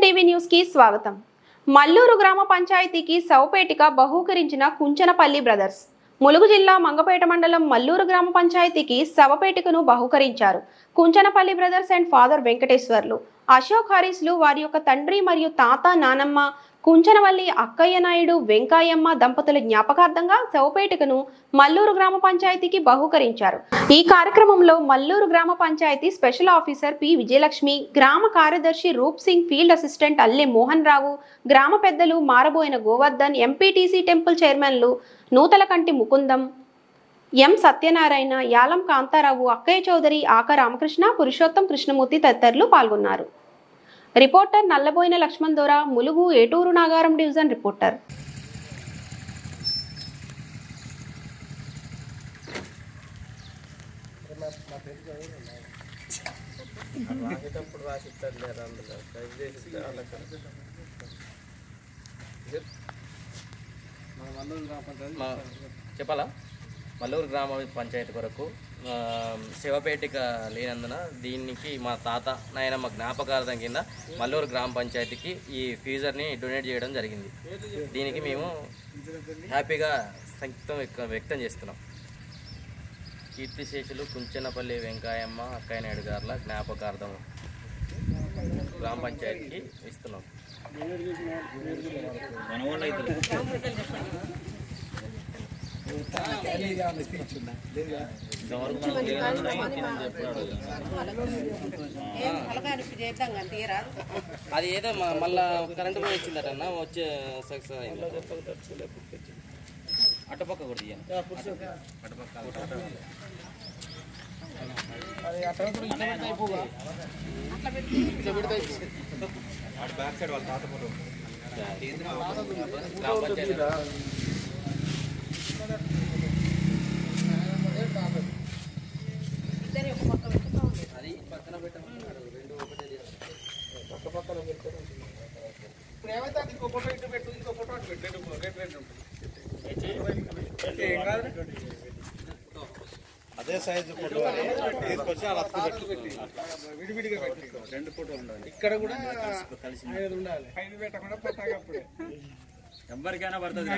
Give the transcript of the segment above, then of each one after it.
TV news కి స్వాగతం. మల్లూరు గ్రామ పంచాయతీకి శవపేటిక బహూకరించిన కుంచనపల్లి బ్రదర్స్. ములుగు జిల్లా మంగపేట మండలం మల్లూరు గ్రామ పంచాయతీకి శవపేటికను బహూకరించారు Kunchanapalli brothers and father Venkateswarlu. Ashok హరీస్లు వారి యొక్క తండ్రి మరియు తాత నానమ్మ కుంచనవల్లి అక్కయ్య నాయుడు వెంకాయమ్మ దంపతుల జ్ఞాపకార్థంగా శవపేటికను మల్లూరు గ్రామ పంచాయతీకి బహూకరించారు. ఈ కార్యక్రమంలో మల్లూరు గ్రామ panchayat special officer P Vijayalakshmi, గ్రామ కార్యదర్శి రూప్ సింగ్, ఫీల్డ్ అసిస్టెంట్ అల్లె మోహన్ రావు, గ్రామ పెద్దలు మారబోయిన గోవర్ధన్, ఎంపీటీసీ టెంపుల్ చైర్మన్లు నూతలకంటి ముకుందం, ఎం సత్యనారాయణ, యాలం కాంతారావు, అక్కయ్య చౌదరి, ఆక రామకృష్ణ, పురుషోత్తం కృష్ణమూర్తి తదితరులు పాల్గొన్నారు. రిపోర్టర్ నల్లబోయిన లక్ష్మణ్ దొర, ములుగు ఏటూరు నాగారం డివిజన్ రిపోర్టర్. చెప్పాలా? మల్లూరు గ్రామ పంచాయతీ కొరకు శివపేటిక లేనందున దీనికి మా తాత నాయనమ్మ జ్ఞాపకార్థం కింద మల్లూరు గ్రామ పంచాయతీకి ఈ ఫ్యూజర్ని డొనేట్ చేయడం జరిగింది. దీనికి మేము హ్యాపీగా సంతృప్తి వ్యక్తం చేస్తున్నాం. కీర్తిశేషులు కుంచనపల్లి వెంకాయమ్మ అక్కయ్య నాయుడు గారుల జ్ఞాపకార్థం గ్రామ పంచాయతీకి ఇస్తున్నాం. అది ఏదో మళ్ళా కరెంటు కూడా వచ్చిందటన్నా వచ్చే సక్సెస్ అయింది. అటుపక్క కూడా బ్యాక్ సైడ్ వాళ్ళ తాత ఫోటో గ్రామ పంచాయతీ అది పక్కన పెట్టమన్నారు. రెండు ఒకటే పక్క పక్కన పెట్టారు. ఇప్పుడు ఏమైతే ఇంకో ఫోటో ఇటు పెట్టు, ఇంకో ఫోటో అటు పెట్టు, రేట్ ఉంటుంది. అదే సైజు ఫోటో తీసుకొచ్చి అలా విడివిడిగా పెట్టి రెండు ఫోటోలు ఉండాలి. ఇక్కడ కూడా కలిసి ఉండాలి. పైన పెట్టకుండా పట్టాకప్పుడే ఎవరికైనా పడుతుంది.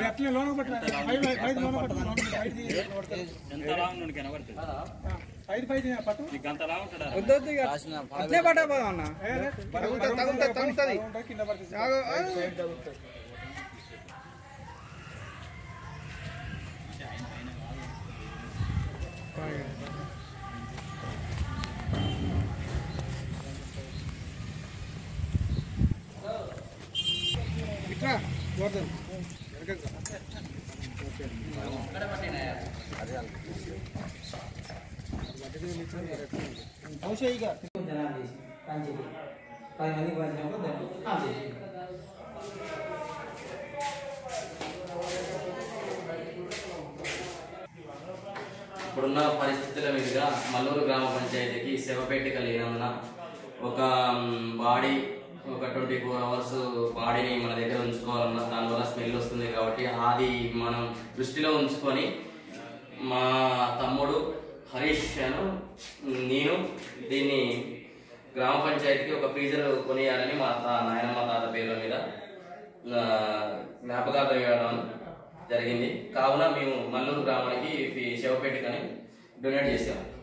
ఇప్పుడున్న పరిస్థితుల మీదుగా మల్లూరు గ్రామ పంచాయతీకి శవపేటిక లేనందున ఒక బాడీ ఒక 24 hours బాడీని మన దగ్గర ఉంచుకోవాలన్నా దానివల్ల స్మెల్ వస్తుంది కాబట్టి అది మనం దృష్టిలో ఉంచుకొని మా తమ్ముడు హరీష్ అను నేను దీన్ని గ్రామ పంచాయతీకి ఒక ఫ్రీజర్ కొనియాలని మా నాయనమ్మ తాత పేర్ల మీద జ్ఞాపకార్థం ఇవ్వడం జరిగింది. కావున మేము మల్లూరు గ్రామానికి శవపేటికని డొనేట్ చేసాము.